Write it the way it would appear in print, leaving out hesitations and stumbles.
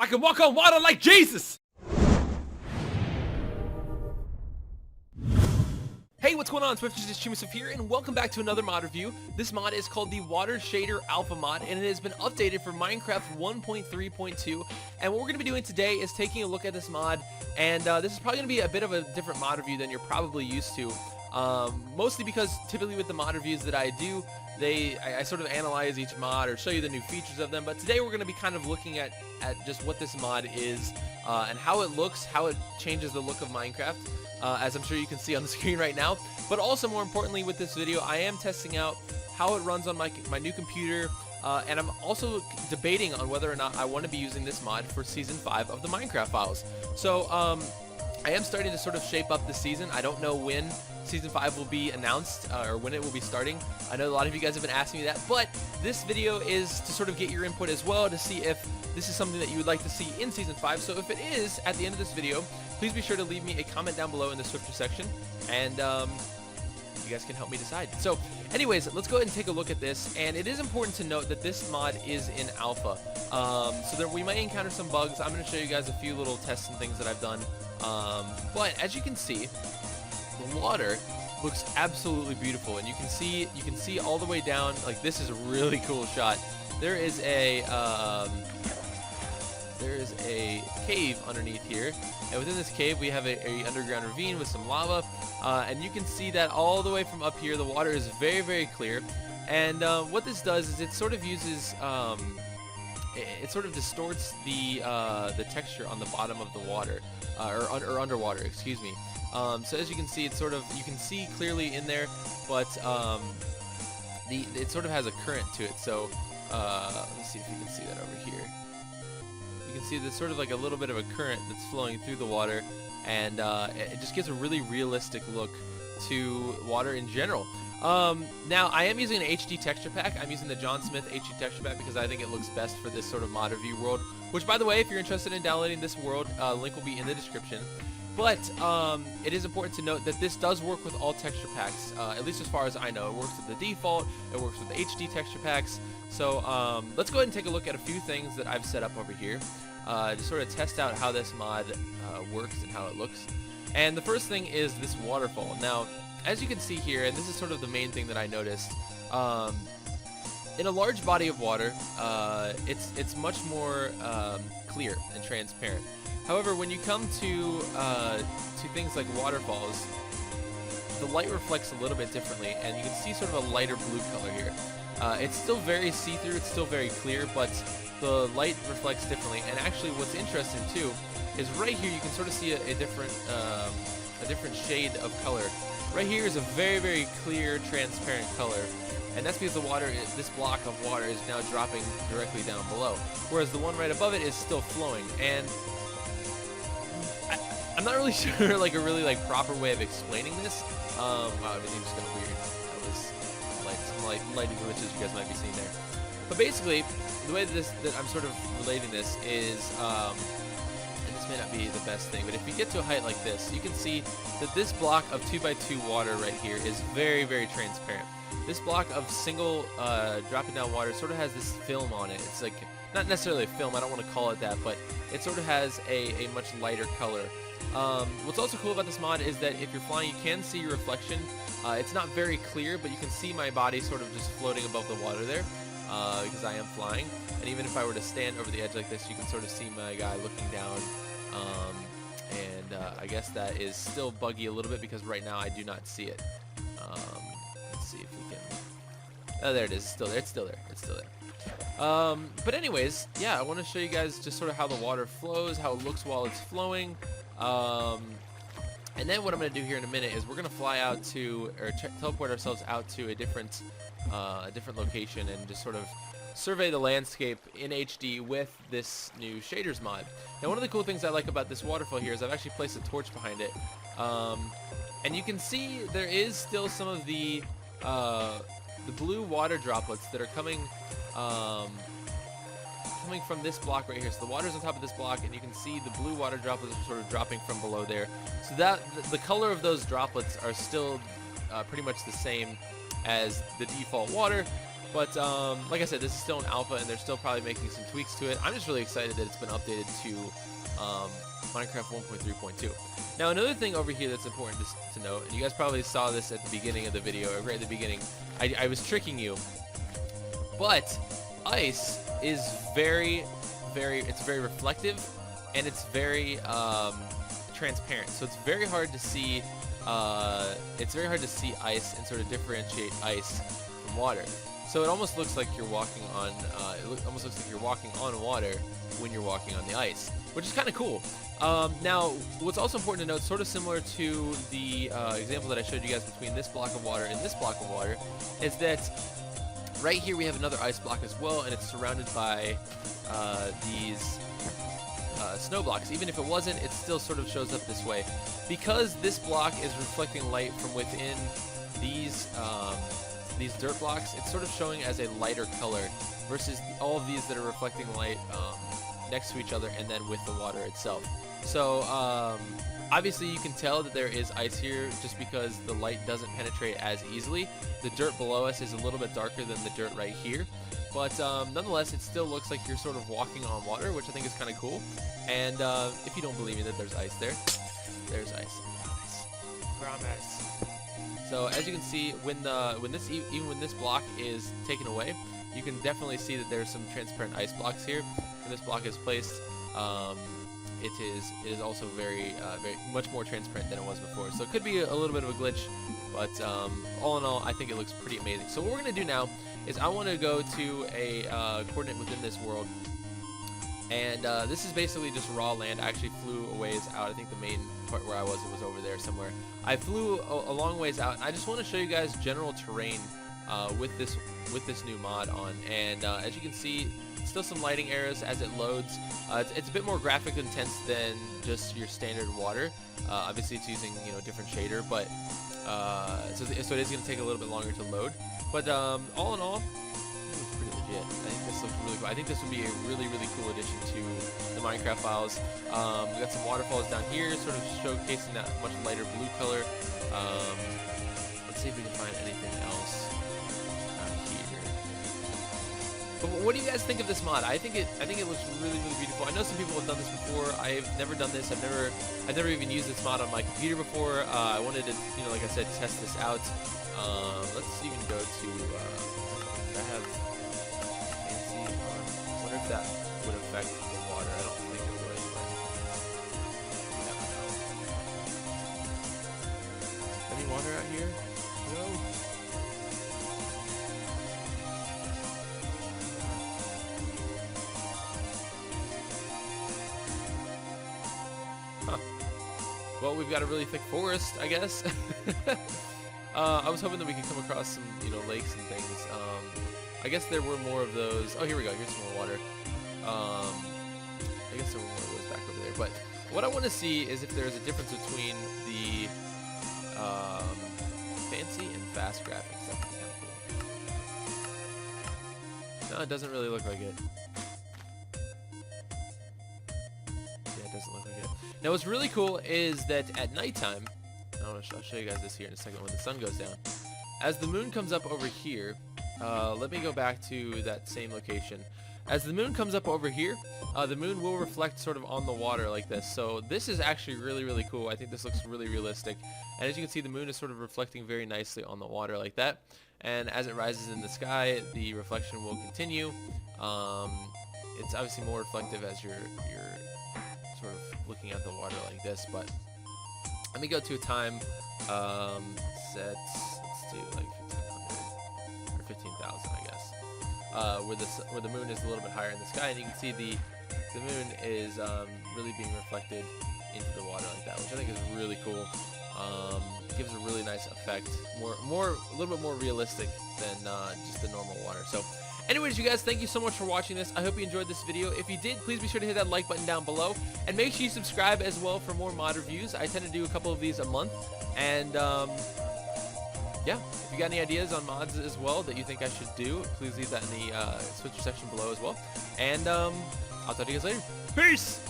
I can walk on water like Jesus! Hey, what's going on? Swift Streamerswift here, and welcome back to another mod review. This mod is called the Water Shader Alpha mod, and it has been updated for Minecraft 1.3.2. And what we're going to be doing today is taking a look at this mod, and this is probably going to be a bit of a different mod review than you're probably used to. Mostly because typically with the mod reviews that I do, I sort of analyze each mod or show you the new features of them. But today we're going to be kind of looking at just what this mod is and how it looks, how it changes the look of Minecraft. As I'm sure you can see on the screen right now. But also more importantly with this video, I am testing out how it runs on my new computer, and I'm also debating on whether or not I want to be using this mod for Season 5 of the Minecraft Files. So I am starting to sort of shape up this season. I don't know when Season 5 will be announced or when it will be starting. I know a lot of you guys have been asking me that, but this video is to sort of get your input as well to see if this is something that you would like to see in Season 5. So if it is, at the end of this video, please be sure to leave me a comment down below in the Swifter section, and you guys can help me decide. So anyways, let's go ahead and take a look at this, and it is important to note that this mod is in alpha, so that we might encounter some bugs. I'm going to show you guys a few little tests and things that I've done, but as you can see, the water looks absolutely beautiful, and you can see all the way down. Like, this is a really cool shot. There is a cave underneath here, and within this cave we have a underground ravine with some lava, and you can see that all the way from up here the water is very, very clear. And what this does is it sort of uses it sort of distorts the texture on the bottom of the water, or underwater, excuse me. So as you can see, it's sort of, you can see clearly in there, but it sort of has a current to it. So let's see if you can see that over here. You can see there's sort of like a little bit of a current that's flowing through the water, and it just gives a really realistic look to water in general. Now, I am using an HD texture pack. I'm using the John Smith HD texture pack because I think it looks best for this sort of mod review world, which, by the way, if you're interested in downloading this world, link will be in the description. But it is important to note that this does work with all texture packs, at least as far as I know. It works with the default, it works with the HD texture packs. So let's go ahead and take a look at a few things that I've set up over here to sort of test out how this mod works and how it looks. And the first thing is this waterfall. Now, as you can see here, and this is sort of the main thing that I noticed, in a large body of water, it's much more clear and transparent. However, when you come to things like waterfalls, the light reflects a little bit differently, and you can see sort of a lighter blue color here. It's still very see-through, it's still very clear, but the light reflects differently. And actually, what's interesting too is right here you can sort of see a different shade of color. Right here is a very, very clear, transparent color, and that's because the water, this block of water, is now dropping directly down below, whereas the one right above it is still flowing. And I'm not really sure like a really proper way of explaining this. Wow, everything just got weird. That was some lighting glitches you guys might be seeing there. But basically, the way that I'm sort of relating this is, and this may not be the best thing, but if you get to a height like this, you can see that this block of 2x2 water right here is very, very transparent. This block of single dropping down water sort of has this film on it. It's like, not necessarily a film, I don't want to call it that, but it sort of has a much lighter color. What's also cool about this mod is that if you're flying, you can see your reflection. It's not very clear, but you can see my body sort of just floating above the water there, because I am flying. And even if I were to stand over the edge like this, you can sort of see my guy looking down. I guess that is still buggy a little bit because right now I do not see it. Let's see if we can. Oh, there it is. It's still there. It's still there. It's still there. But anyways, yeah, I want to show you guys just sort of how the water flows, how it looks while it's flowing. And then what I'm going to do here in a minute is we're going to fly out to, or teleport ourselves out to a different location and just sort of survey the landscape in HD with this new shaders mod. Now, one of the cool things I like about this waterfall here is I've actually placed a torch behind it, and you can see there is still some of the blue water droplets that are coming from this block right here. So the water's on top of this block, and you can see the blue water droplets are sort of dropping from below there. So that the color of those droplets are still pretty much the same as the default water, But like I said, this is still an alpha, and they're still probably making some tweaks to it. I'm just really excited that it's been updated to Minecraft 1.3.2. Now, another thing over here that's important to note, and you guys probably saw this at the beginning of the video, or right at the beginning, I was tricking you, but ice is it's very reflective, and it's very transparent. So it's very hard to see. Ice and sort of differentiate ice from water. So it almost looks like you're walking on. Almost looks like you're walking on water when you're walking on the ice, which is kind of cool. Now, what's also important to note, sort of similar to the example that I showed you guys between this block of water and this block of water, is that right here we have another ice block as well, and it's surrounded by these snow blocks. Even if it wasn't, it still sort of shows up this way. Because this block is reflecting light from within these dirt blocks, it's sort of showing as a lighter color versus all of these that are reflecting light next to each other and then with the water itself. So obviously you can tell that there is ice here just because the light doesn't penetrate as easily. The dirt below us is a little bit darker than the dirt right here. But nonetheless, it still looks like you're sort of walking on water, which I think is kind of cool. And if you don't believe me that there's ice there, there's ice. Promise. So as you can see, when this block is taken away, you can definitely see that there's some transparent ice blocks here. When this block is placed, it is also very much more transparent than it was before. So it could be a little bit of a glitch, but all in all, I think it looks pretty amazing. So what we're gonna do now is I want to go to a coordinate within this world, and this is basically just raw land. I actually flew a ways out. I think the main part where I was, it was over there somewhere. I flew a long ways out, and I just want to show you guys general terrain with this new mod on. And as you can see, still some lighting errors as it loads. It's a bit more graphic intense than just your standard water. Obviously, it's using different shader, but so it is going to take a little bit longer to load. But all in all, it's pretty legit. I think this looks really cool. I think this would be a really cool addition to the Minecraft files. We got some waterfalls down here, sort of showcasing that much lighter blue color. Let's see if we can find anything else out here. But what do you guys think of this mod? I think it looks really beautiful. I know some people have done this before. I've never done this. I've never even used this mod on my computer before. I wanted to, like I said, test this out. Let's even go to, I have fancy on. I wonder if that would affect the water. I don't think it would, but you never know. Any water out here? No. Huh. Well, we've got a really thick forest, I guess. I was hoping that we could come across some, lakes and things. I guess there were more of those. Oh, here we go. Here's some more water. I guess there were more of those back over there. But what I want to see is if there's a difference between the fancy and fast graphics. That would be kind of cool. No, it doesn't really look like it. Yeah, it doesn't look like it. Now, what's really cool is that at nighttime, I'll show you guys this here in a second when the sun goes down. As the moon comes up over here, let me go back to that same location. As the moon comes up over here, the moon will reflect sort of on the water like this. So this is actually really cool. I think this looks really realistic. And as you can see, the moon is sort of reflecting very nicely on the water like that. And as it rises in the sky, the reflection will continue. It's obviously more reflective as you're sort of looking at the water like this, but let me go to a time let's do like 1500 or 15,000, I guess, where the moon is a little bit higher in the sky, and you can see the moon is really being reflected into the water like that, which I think is really cool. Gives a really nice effect, a little bit more realistic than just the normal water. So anyways, you guys, thank you so much for watching this. I hope you enjoyed this video. If you did, please be sure to hit that like button down below, and make sure you subscribe as well for more mod reviews. I tend to do a couple of these a month, and yeah, if you got any ideas on mods as well that you think I should do, please leave that in the Switcher section below as well. And I'll talk to you guys later. Peace!